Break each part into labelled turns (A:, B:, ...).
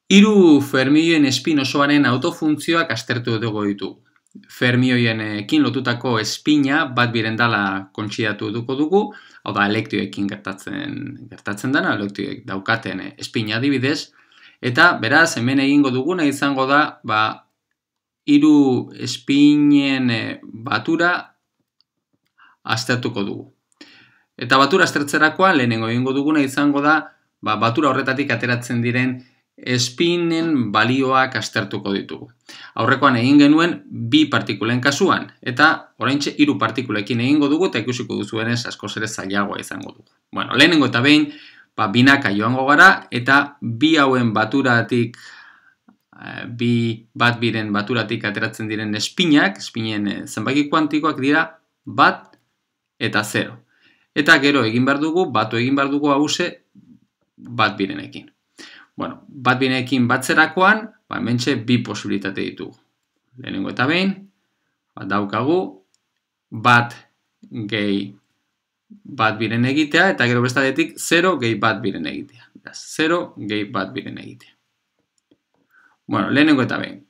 A: Hiru fermioien espin osoaren autofuntzioak aztertu dugu ditugu. Fermioienekin lotutako espina bat biren dala kontsidatu dugu, hau da elektrioekin gertatzen dena, elektrioek daukaten espina adibidez, eta beraz hemen egingo duguna izango da hiru espinen batura aztertuko dugu. Eta batura aztertzerakoan lehenengo egingo duguna izango da batura horretatik ateratzen diren espinen balioak aztertuko ditugu. Aurrekoan egin genuen bi partikulen kasuan, eta oraintxe hiru partikulekin egingo dugu eta ikusiko duzuenez askoz ere zailagoa izango dugu. Bueno, lehenengo eta behin, binaka joango gara eta bi hauen baturatik, bat biren baturatik ateratzen diren espinak, espinen zenbaki kuantikoak dira bat eta 0. Eta gero egin behar dugu, batu egin behar dugu hause bat birenekin. Bueno, bat birenekin batzerakoan, hementxe bi posibilitate ditugu. Lehenengo eta behin, daukagu bat gehi bat biren egitea, eta gero bestadetik 0 gehi bat biren egitea. 0 gehi bat biren egitea. Bueno, lehenengo eta behin.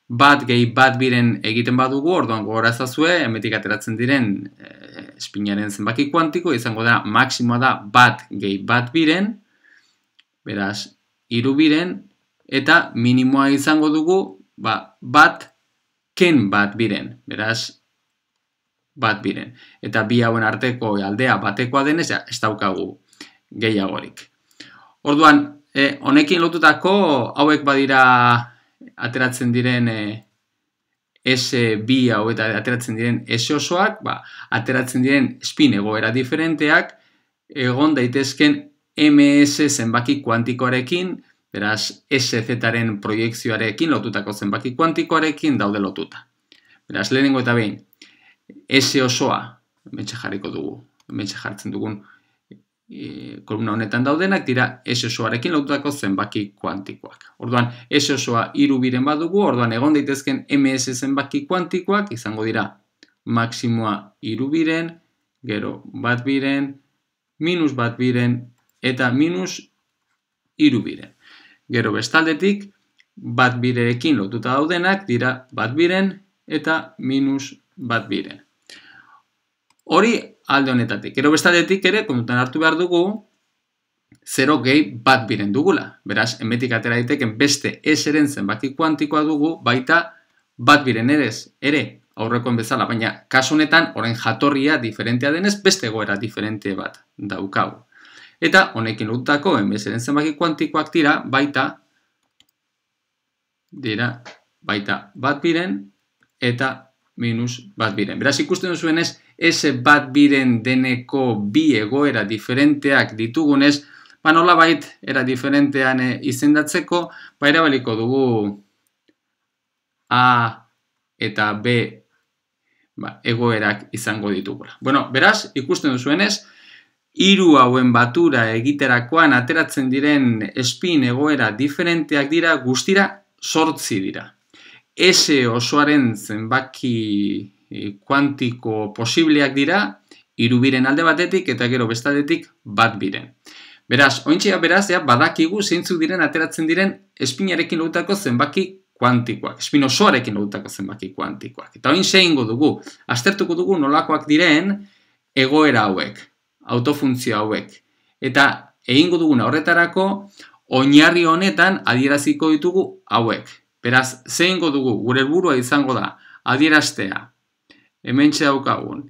A: Bat gehi bat biren egiten badugu, orduan gogora ezazue, hemetik ateratzen diren espinaren zenbaki kuantiko, izango da, maksimoa da bat gehi bat biren, beraz, 3 biren, eta minimoa izango dugu, bat ken bat biren, beraz, bat biren. Eta bi hauen arteko aldea batekoa denez, ez daukagu gehiagorik. Orduan, honekin lotutako hauek badira ateratzen diren S2 hau eta ateratzen diren S osoak, ateratzen diren spin egoera diferenteak, egon daitezken MS zenbaki kuantikoarekin, beraz SZ-aren proiekzioarekin lotutako zenbaki kuantikoarekin daude lotuta. Beraz, lehenengo eta behin, S osoa, hementxe jarriko dugu, hementxe jartzen dugun kolumna honetan daudenak dira S osoarekin lotutako zenbaki kuantikoak. Orduan, S osoa 3 biren badugu, orduan egon daitezken MS zenbaki kuantikoak izango dira maksimoa 3 biren, gero bat biren, minus bat biren, eta minus 3 biren. Gero bestaldetik, bat birekin lotuta daudenak dira bat biren eta minus bat biren. Hori alde honetatik. Gero bestaldetik ere, kontutan hartu behar dugu, 0 gehi bat biren dugula. Beraz, hemetik atera daiteken beste S-ren zenbaki kuantikoa dugu, baita bat biren ere aurrekoen bezala, baina kasu honetan, orain jatorria diferentea denez, beste egoera diferente bat daukagu. Eta honekin lotutako MS-ren zenbaki kuantikoak dira baita bat biren eta minus bat biren. Beraz, ikusten duzuenez, S bat biren deneko bi egoera diferenteak ditugunez, nolabait era diferentean izendatzeko, erabaliko dugu A eta B egoerak izango ditugula. Bueno, beraz, ikusten duzuenez, 3 hauen batura egiterakoan ateratzen diren spin egoera diferenteak dira, guztira 8 dira. S osoaren zenbaki kuantiko posibleak dira, 3 biren alde batetik eta gero bestaldetik bat biren. Beraz, ointxea badakigu zeintzuk diren ateratzen diren espinarekin lotutako zenbaki kuantikoak, espin osoarekin lotutako zenbaki kuantikoak. Eta oin egingo dugu, aztertuko dugu nolakoak diren egoera hauek, autofuntzio hauek. Eta egingo duguna horretarako, oinarri honetan adieraziko ditugu hauek. Beraz, egingo dugu, gure helburua izango da, adieraztea, hementxe daukagun,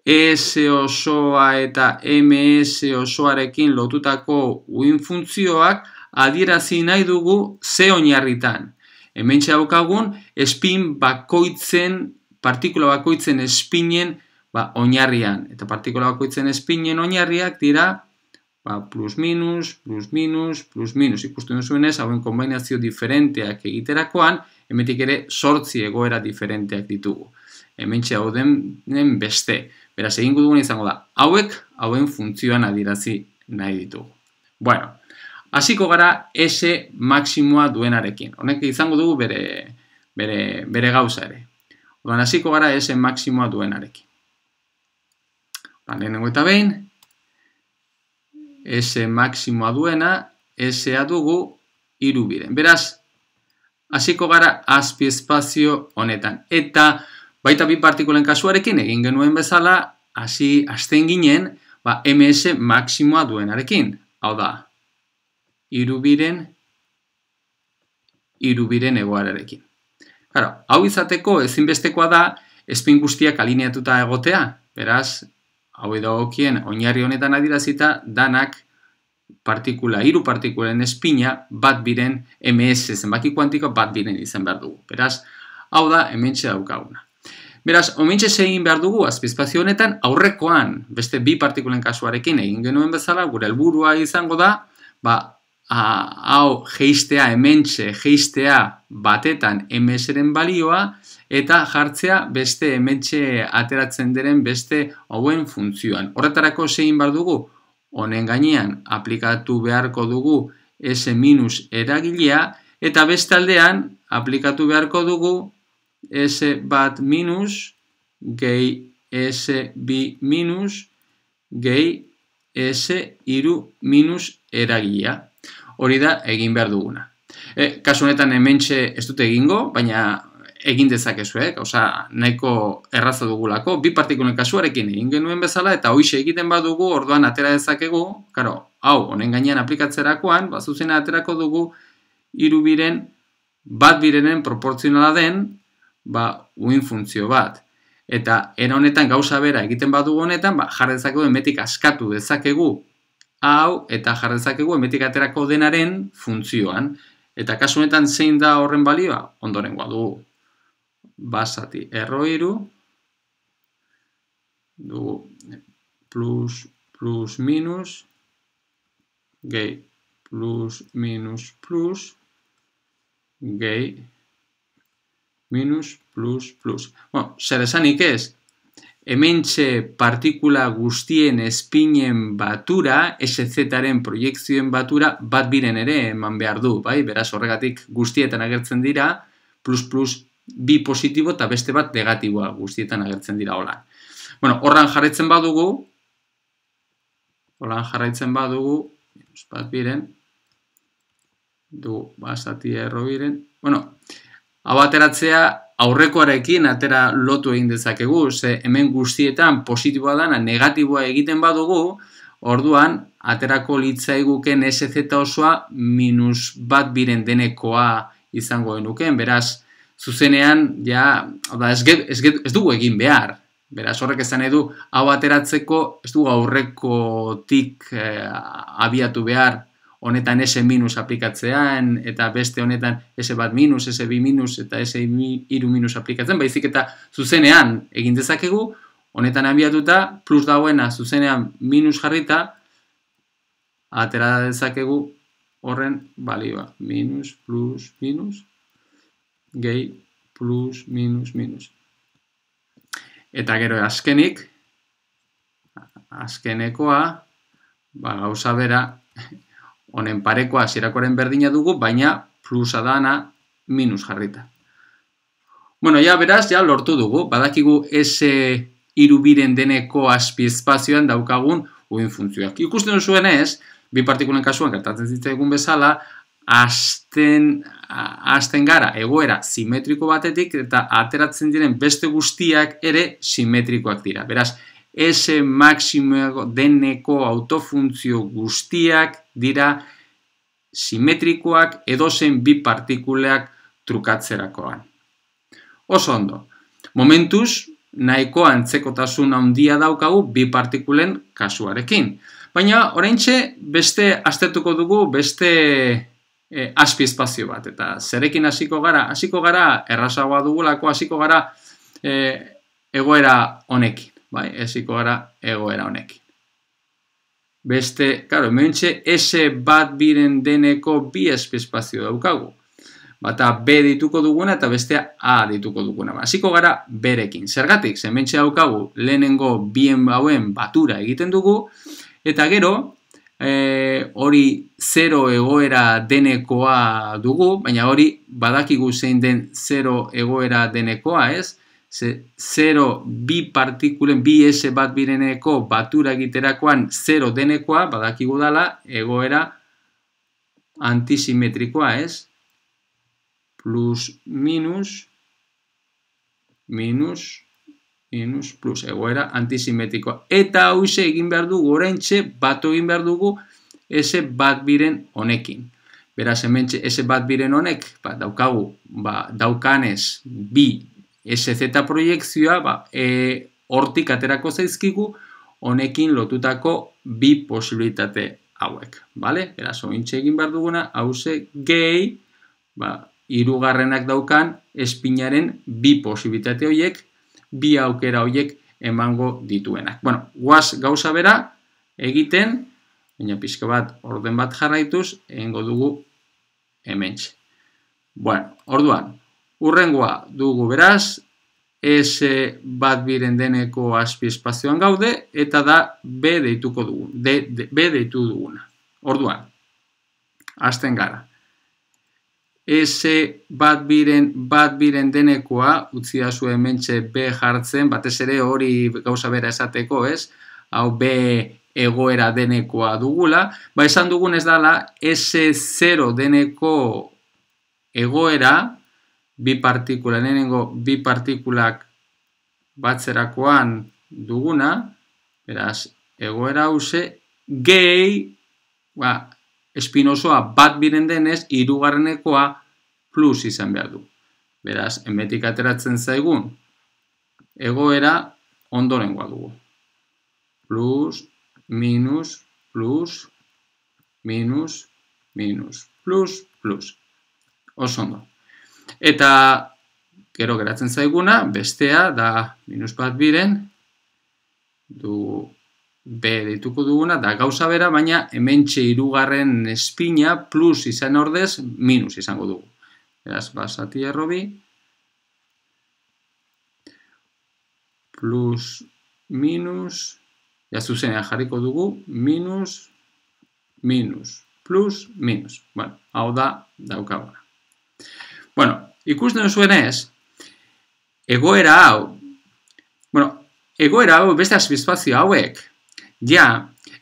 A: S osoa eta MS osoarekin lotutako uin funtzioak adierazi nahi dugu ze oinarritan. Hementxe daukagun, espin bakoitzen, partikula bakoitzen espinen oinarrian. Eta partikula bakoitzen espinen oinarriak dira plus minus, plus minus, plus minus. Ikusten duzuenez, hauen konbainazio diferenteak egiterakoan, hemetik ere 8 egoera diferenteak ditugu. Hementxe hauden beste. Beraz, egingo dugun izango da, hauen funtzioan adierazi nahi ditugu. Bueno, hasiko gara S maksimoa duenarekin. Honek izango dugu bere gauza ere. Orduan, hasiko gara S maksimoa duenarekin. Lehenengo eta behin, S maksimoa duena, S-a dugu hiru biren. Beraz, hasiko gara azpiespazio honetan. Eta baita bi partikulen kasuarekin egin genuen bezala, hasten ginen, ms maksimoa duenarekin. Hau da, hiru biren egoerarekin. Hau izateko ezinbestekoa da spin guztiak alineatuta egotea. Beraz, hau edagokien oinarri honetan adierazita danak hiru partikulen espina bat biren ms zenbaki kuantiko bat biren izan behar dugu. Beraz, hau da hementxe daukaguna. Beraz, hementxe egin behar dugu azpiespazio honetan aurrekoan beste bi partikulen kasuarekin egin genuen bezala gure helburua izango da, hau geistea hementxe geistea batetan ms-ren balioa eta jartzea beste hementxe ateratzen diren beste hauen funtzioan. Horretarako egin behar dugu, honen gainean aplikatu beharko dugu S- eragilea eta beste aldean aplikatu beharko dugu S1- gehi S2- gehi S3- eragilea. Hori da egin behar duguna. Kasu honetan hementxe ez dute egingo, baina egin dezakezu, nahiko erraza dugulako, bi partikulen kasuarekin egin genuen bezala, eta hoixe egiten badugu, orduan atera dezakegu, hau, honen gainean aplikatzerakoan, zuzena aterako dugu, hiru biren, bat birenen proportzionala den, uin funtzio bat. Eta era honetan gauza bera egiten badugu honetan, jarra dezakegu emetik askatu dezakegu hau, eta jarra dezakegu emetik aterako denaren funtzioan. Eta kasu honetan zein da horren balioa? Ondorengoa dugu. Basati erro-hiru, dugu plus minus, gehi plus minus plus, gehi minus plus plus. Zer esanik ez, hementxe partikula guztien espinen batura, SZ-ren proiektzioen batura, bat biren ere eman behar du, beraz horregatik guztietan agertzen dira, plus plus bi positibo eta beste bat negatiboa guztietan agertzen dira holan. Horran jarraitzen badugu, bat biren, dugu basati erro biren, hau ateratzea aurrekoarekin atera lotu egin dezakegu, ze hemen guztietan positiboa dana negatiboa egiten badugu, orduan aterako litzaiguken SZ osoa minus bat biren denekoa izango genuken, beraz, zuzenean, ez dugu egin behar. Beraz, horrek esan edu, hau ateratzeko, ez dugu aurrekotik abiatu behar, honetan S- aplikatzean, eta beste honetan S1-, S2- eta S3- aplikatzen, baizik eta zuzenean egin dezakegu, honetan abiatuta, plus dagoena zuzenean minus jarrita, atera dezakegu horren balioa. Minus, plus, minus, gehi, plus, minus, minus. Eta gero azkenekoa, gauza bera, honen parekoa hasierakoaren berdina dugu, baina plusa dana minus jarrita. Beraz, lortu dugu, badakigu S3 biren deneko azpiespazioan daukagun uin funtzioak. Ikusten duzuen ez, bi partikulen kasuan gertatzen zitzaigun bezala, hasten gara egoera simetriko batetik eta ateratzen diren beste guztiak ere simetrikoak dira. Beraz, S maksimo deneko autofuntzio guztiak dira simetrikoak edozen bi partikuleak trukatzerakoan. Oso ondo. Momentuz, nahiko antzekotasun handia daukagu bi partikulen kasuarekin. Baina, oraintxe, beste aztertuko dugu, beste azpiespazio bat. Eta zerekin hasiko gara, errazagoa dugulako, hasiko gara egoera honekin. Hasiko gara egoera honekin. Beste, hementxe S bat biren deneko bi azpiespazio daukagu. Bata B dituko duguna eta bestea A dituko duguna. Hasiko gara berekin. Zergatik, hementxe daukagu lehenengo bien hauen batura egiten dugu, eta gero, hori 0 egoera denekoa dugu, baina hori badakigu zein den 0 egoera denekoa, ez? 0 bi partikulen, bi S bat bireneko batura egiterakoan 0 denekoa, badakigu dala, egoera antisimetrikoa, ez? Plus, minus, plus, egoera antisimetrikoa. Eta hauxe egin behar dugu, oraintxe, batu egin behar dugu, S bat biren honekin. Beraz, hemen S bat biren honek, daukagu, daukanez, bi SZ proiektzioa, hortik aterako zaizkigu, honekin lotutako bi posibilitate hauek. Beraz, ointxe egin behar duguna, hauze gehi, hirugarrenak daukan espinaren bi posibilitate horiek, bi aukera horiek emango dituenak. Bueno, guaz gauza bera egiten, baina pixka bat orden bat jarraituz, egingo dugu hementxe. Bueno, orduan, hurrengoa dugu beraz, S bat biren deneko azpiespazioan gaude, eta da B deitu duguna. Orduan, hasten gara. S bat biren denekoa, utzi da zuen hementxe B jartzen, batez ere hori gauza bera esateko, ez? Hau B egoera denekoa dugula. Esan dugun ez dala, S0 deneko egoera, bi partikula, lehenengo bi partikulak batzerakoan duguna, beraz, egoera hauze, gehi, espinozoa bat biren denez, hirugarrenekoa plus izan behar du. Beraz, hemetik ateratzen zaigun, egoera ondorengoa dugu. Plus, minus, plus, minus, minus, plus, plus. Oso ondo. Eta, gero geratzen zaiguna, bestea, da minus bat biren, du B deituko duguna, da gauza bera, baina hementxe hirugarren espina plus izan ordez, minus izango dugu. Beraz, basati errobi, plus, minus, zuzenean jarriko dugu, minus, minus, plus, minus. Bueno, hau da, daukaguna. Bueno, ikusten zuenez, egoera hau, beste azpiespazio hauek,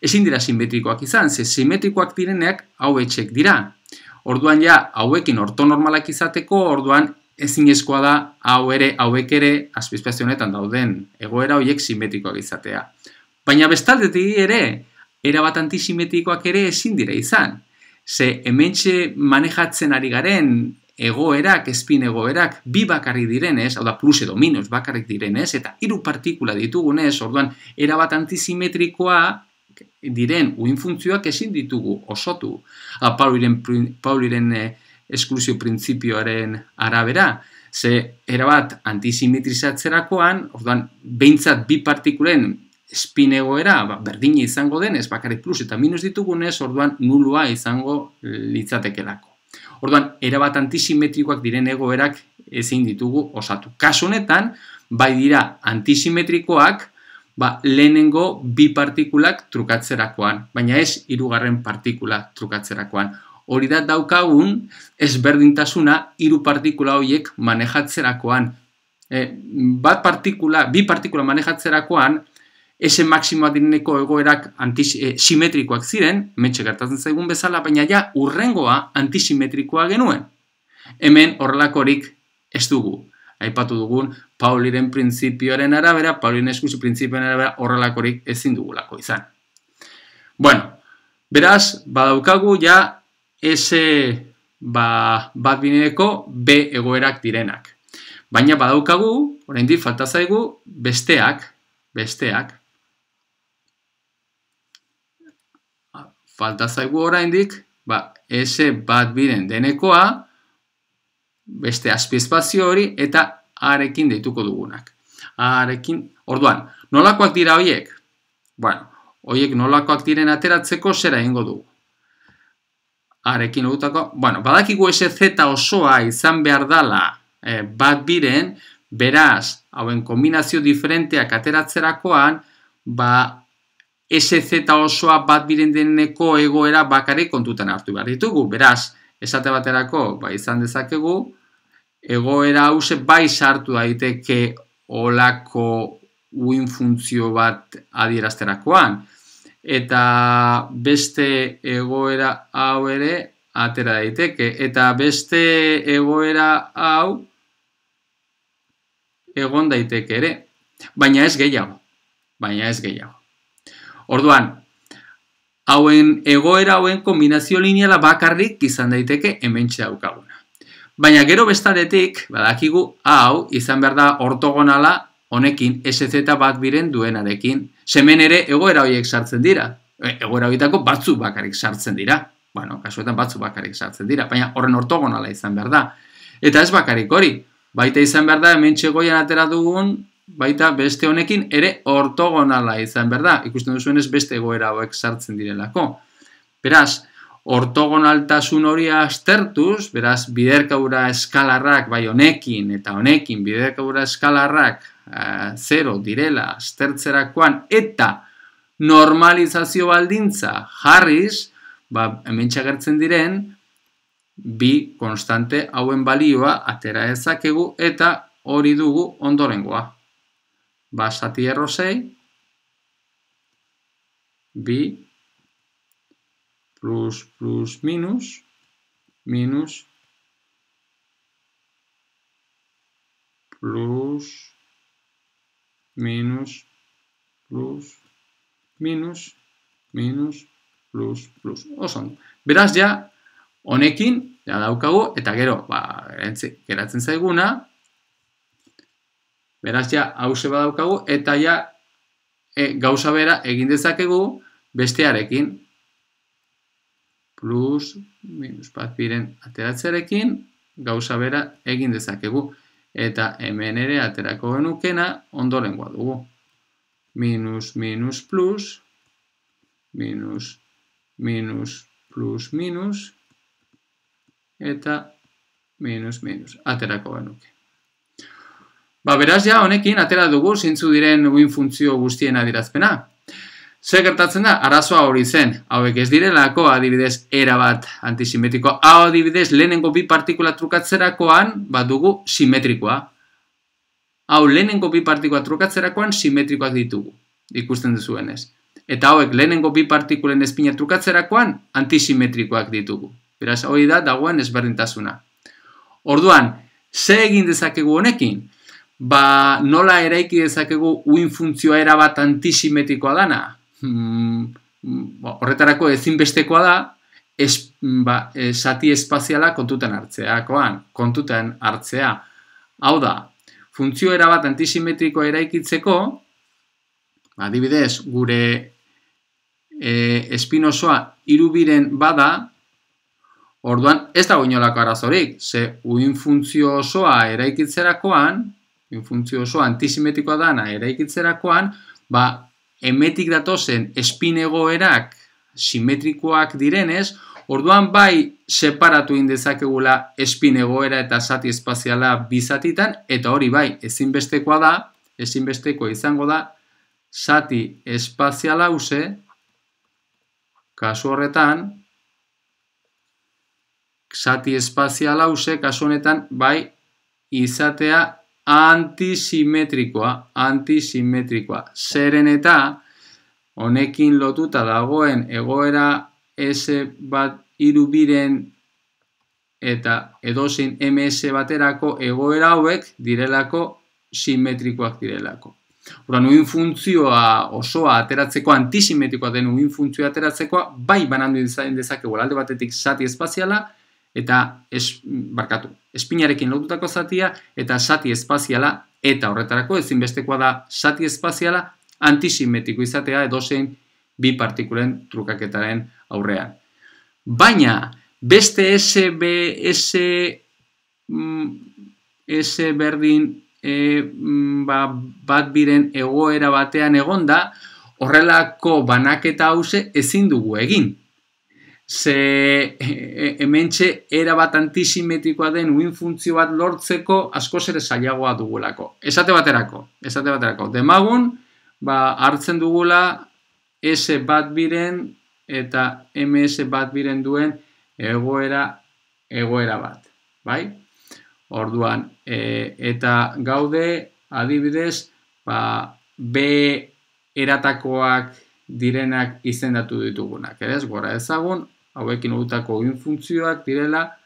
A: ezin dira simetrikoak izan, ze simetrikoak direneak hauetxek dira. Orduan hauekin ortonormalak izateko, orduan ezinezkoa da hauek ere azpiespazio honetan dauden egoera horiek simetrikoak izatea. Baina bestaldetik ere, erabat antisimetrikoak ere ezin dira izan. Ze hementxe manejatzen ari garen egoerak, espin egoerak, bi bakarrik direnez, hau da plus edo minus bakarrik direnez, eta hiru partikula ditugunez, orduan, erabat antisimetrikoa diren uin funtzioak ezin ditugu osotu. Pauliren esklusio printzipioaren arabera, ze erabat antisimetrizatzerakoan, orduan, behintzat bi partikulen espin egoera, berdina izango denez, bakarrik plus eta minus ditugunez, orduan, nulua izango litzatekelako. Orduan, erabat antisimetrikoak diren egoerak ezin ditugu osatu. Kasu honetan, bai dira antisimetrikoak, lehenengo bi partikulak trukatzerakoan, baina ez hirugarren partikula trukatzerakoan. Hori da daukagun ezberdintasuna hiru partikula horiek manejatzerakoan. Bi partikula manejatzerakoan, ese maksimoa direneko egoerak simetrikoak ziren, hementxe gertatzen zaigun bezala, baina hurrengoa antisimetrikoa genuen. Hemen horrelakorik ez dugu. Aipatu dugun Pauliren printzipioaren arabera, Pauliren esklusio printzipioaren arabera horrelakorik ezin dugulako izan. Bueno, beraz, badaukagu ese bat bineko B egoerak direnak. Baina badaukagu, oraindik falta zaigu, besteak, falta zaigu oraindik, S bat biren denekoa, beste azpiespazio hori, eta arekin deituko dugunak. Orduan, nolakoak dira horiek? Bueno, horiek nolakoak diren ateratzeko zera egingo dugu. Arekin lotutako, badakigu SZ osoa izan behar dala bat biren, beraz, hauen kombinazio diferenteak ateratzerakoan, SZ osoa bat biren deneko egoera bakarrik kontutan hartu behar ditugu. Beraz, esate baterako, izan dezakegu, egoera hause bai sartu daiteke olako uin funtzio bat adierazterakoan. Eta beste egoera hau ere, atera daiteke. Eta beste egoera hau egon daiteke ere. Baina ez gehiago. Orduan, egoera hauen kombinazio lineala bakarrik izan daiteke hementxe daukaguna. Baina gero bestaretik, badakigu, hau izan behar da ortogonala honekin SZ bat biren duenarekin. Hemen ere egoera horiek sartzen dira. Egoera horietako batzuk bakarrik sartzen dira. Bueno, kasuetan batzuk bakarrik sartzen dira, baina horren ortogonala izan behar da. Eta ez bakarrik hori, baita izan behar da hementxe goian atera dugun, baita beste honekin ere ortogonala izan behar da. Ikusten duzuenez beste egoera hauek sartzen direlako. Beraz, ortogonaltasun hori aztertuz, beraz, biderkadura eskalarrak bai honekin eta honekin biderkadura eskalarrak 0 direla aztertzerakoan eta normalizazio baldintza jarriz, hementxe agertzen diren, bi konstante hauen balioa atera dezakegu eta hori dugu ondorengoa. Zati errosei, bi, plus, minus, minus, plus, minus, plus, minus, minus, plus, plus. Oso, beraz ja, honekin, ja daukagu, eta gero, geratzen zaiguna, beraz ja, hause badaukagu, eta ja, gauza bera egin dezakegu bestearekin. Plus, minus bat biren ateratzearekin, gauza bera egin dezakegu. Eta hemen ere aterako genukena ondorengoa dugu. Minus, minus, plus, minus, minus, plus, minus, eta minus, minus, aterako genuke. Beraz ja, honekin atera dugu zintzu diren uin funtzio guztien adirazpena. Zer gertatzen da? Arazoa hori zen. Hauek ez direlako adibidez erabat antisimetrikoa. Hau adibidez lehenengo bi partikula trukatzerakoan badugu simetrikoa. Hau lehenengo bi partikula trukatzerakoan simetrikoak ditugu. Ikusten duzuenez. Eta hauek lehenengo bi partikulen espina trukatzerakoan antisimetrikoak ditugu. Beraz, hori da dagoen ezberdintasuna. Orduan, ze egin dezakegu honekin? Nola eraiki dezakegu uin funtzioa erabat antisimetrikoa dana? Horretarako ezinbestekoa da zati espaziala kontutan hartzea. Hau da, funtzio erabat antisimetrikoa eraikitzeko, adibidez, gure espin osoa 3 biren bada, orduan ez dago inolako arazorik, ze uin funtzio osoa eraikitzerakoan, uin funtzio osoa antisimetrikoa dana eraikitzerakoan, hemetik datozen espin egoerak simetrikoak direnez, orduan bai separatu indezakegula espin egoera eta zati espaziala bizatitan, eta hori bai ezinbestekoa izango da zati espaziala hause, kasu horretan, zati espaziala hause, kasu honetan, bai izatea antisimetrikoa. Zeren eta honekin lotuta dagoen egoera S bat 3 biren eta edozein MS baterako egoera hauek direlako simetrikoak direlako. Orduan, uin funtzioa osoa ateratzeko, antisimetrikoa den uin funtzioa ateratzekoa, bai banandu dezakegu alde batetik zati espaziala, eta espinarekin lotutako zatia, eta zati espaziala, eta horretarako ezinbestekoa da zati espaziala antisimetriko izatea edozein bi partikulen trukaketaren aurrean. Baina, beste S berdin bat biren egoera batean egonda, horrelako banaketa hause ezin dugu egin. Ze hementxe erabat antisimetrikoa den uin funtzio bat lortzeko askoz ere zailagoa dugulako. Esate baterako. Demagun, hartzen dugula S bat biren eta MS bat biren duen egoera bat. Bai? Orduan, eta gaude adibidez, B eratakoak direnak izendatu ditugunak. Gora ezagun, hauekin lotutako uhin funtzioak direla,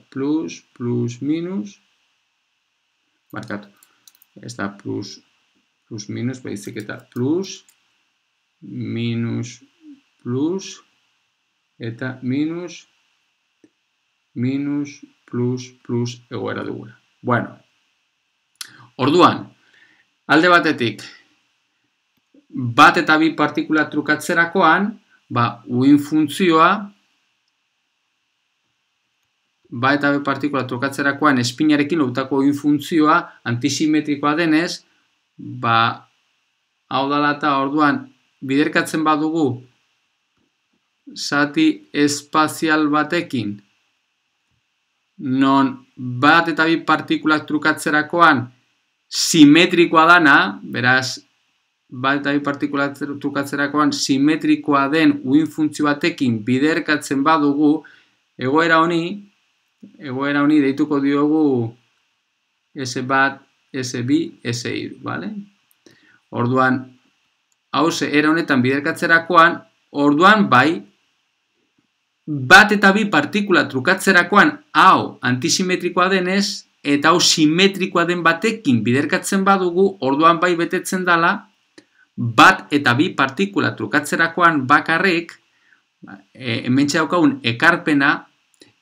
A: plus, plus, minus, markatu, ez da plus, minus, baizik eta plus, minus, plus, eta minus, plus, egoera dugula. Bueno, orduan, alde batetik, bat eta bi partikula trukatzerakoan, uhin funtzioa, bat eta bi partikula trukatzerakoan espinarekin lotutako uhin funtzioa antisimetrikoa denez, hau dela eta orduan biderkatzen badugu zati espazial batekin, non bat eta bi partikulak trukatzerakoan simetrikoa dana, beraz, bat eta bi partikulak trukatzerakoan simetrikoa den uhin funtzio batekin biderkatzen badugu, egoera honi deituko diogu S1, S2, S3, bale? Orduan, hauze, era honetan biderkatzerakoan, orduan bai, bat eta bi partikula trukatzerakoan hau antisimetrikoa denez, eta hau simetrikoa den batekin biderkatzen badugu, orduan bai betetzen dela, bat eta bi partikula trukatzerakoan bakarrik, hementxe daukagun ekarpena,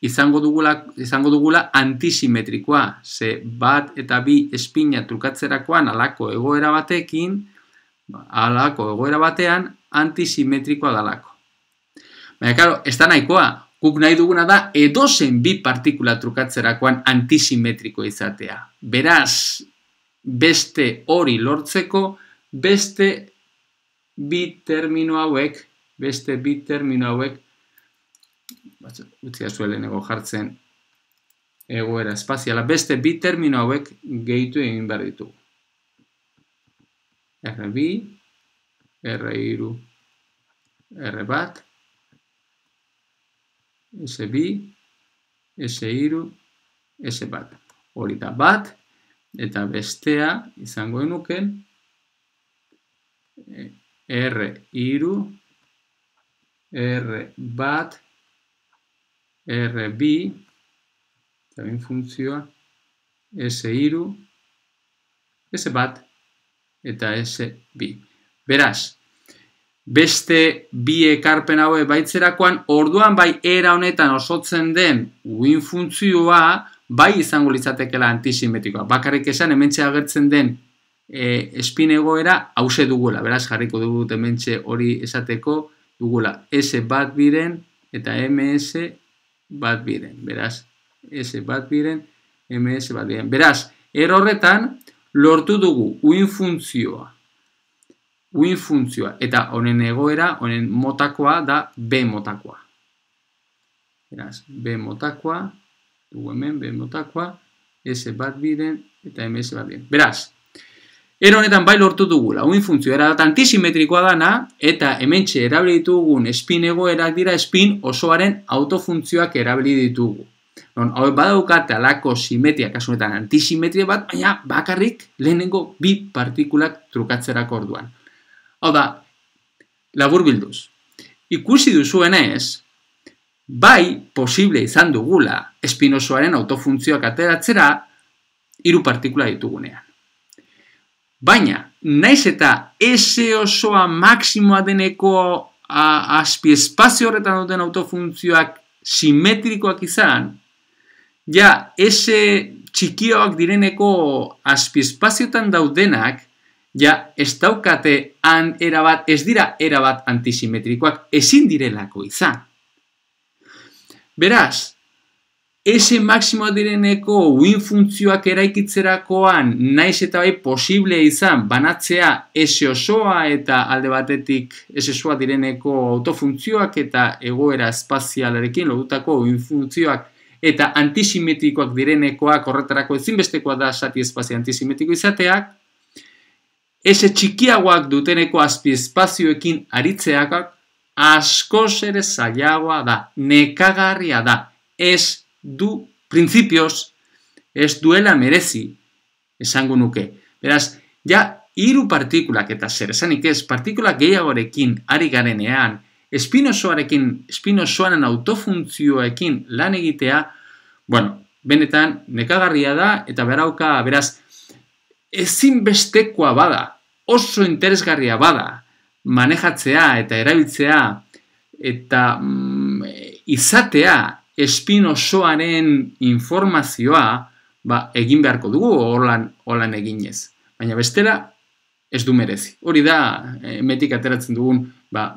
A: izango dugula antisimetrikoa. Ze bat eta bi espina trukatzerakoan halako egoera batekin, halako egoera batean antisimetrikoa dalako. Baina, klaro, ez da nahikoa. Guk nahi duguna da edozen bi partikula trukatzerakoan antisimetriko izatea. Beraz, beste hori lortzeko, beste bi termino hauek, utzia zuelenego jartzen egoera espaziala, beste bi termino hauek gehitu egin behar ditugu. R2, R3, R1, S2, S3, S1. Hori da bat, eta bestea izango genuken R3, R1, R2, eta bin funtzioa, S3, S1, eta S2. Beraz, beste bi ekarpen haue baitzerakoan, orduan bai era honetan osotzen den uhin funtzioa, bai izango litzatekela antisimetrikoa. Bakarrik esan hementxe agertzen den espin egoera hause dugula. Beraz, jarriko dugu hementxe hori esateko dugula S1 biren eta MS bat biren. Beraz, S1 biren, MS bat biren. Beraz, horretan lortu dugu uhin funtzioa. Eta honen egoera, honen motakoa da B motakoa. Beraz, B motakoa, dugu hemen B motakoa, S1 biren eta MS bat biren. Beraz, honetan bai lortu dugula, uhin funtzioa era antisimetrikoa dana, eta hementxe erabili ditugun spin egoerak dira spin osoaren autofuntzioak erabili ditugu. Hau badaukate alako simetria, kasu honetan antisimetria bat, baina bakarrik lehenengo bi partikulak trukatzerako orduan. Hau da, laburbilduz, ikusi duzuenez, bai posible izan dugula spin osoaren autofuntzioak ateratzera hiru partikula ditugunean. Baina, naiz eta S osoa maksimoa deneko azpiespazio horretan duten autofuntzioak simetrikoak izan, ja, S txikioak direneko azpiespaziotan daudenak, ja, ez daukate erabat, ez dira erabat antisimetrikoak, ezin direlako izan. Beraz, S maksimoa direneko uhin funtzioak eraikitzerakoan naiz eta bai posible izan banatzea S osoa eta alde batetik S osoa direneko autofuntzioak eta egoera espazialarekin lotutako uhin funtzioak eta antisimetrikoak direnekoak horretarako ezinbestekoa da zati espazio antisimetriko izateak, S txikiagoak duteneko azpiespazioekin aritzeak askoz ere zailagoa da, nekagarria da, ez du printzipioz, ez duela merezi, esango nuke. Beraz, ja, hiru partikulak eta zer esanik ez, partikula gehiagorekin ari garenean, espin osoaren autofuntzioekin lan egitea, bueno, benetan nekagarria da, eta berauka, beraz, ezinbestekoa bada, oso interesgarria bada, manejatzea eta erabiltzea, eta izatea espin osoaren informazioa, egin beharko dugu, holan eginez. Baina bestela, ez du merezi. Hori da, metik ateratzen dugun,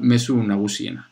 A: mezu nagusiena.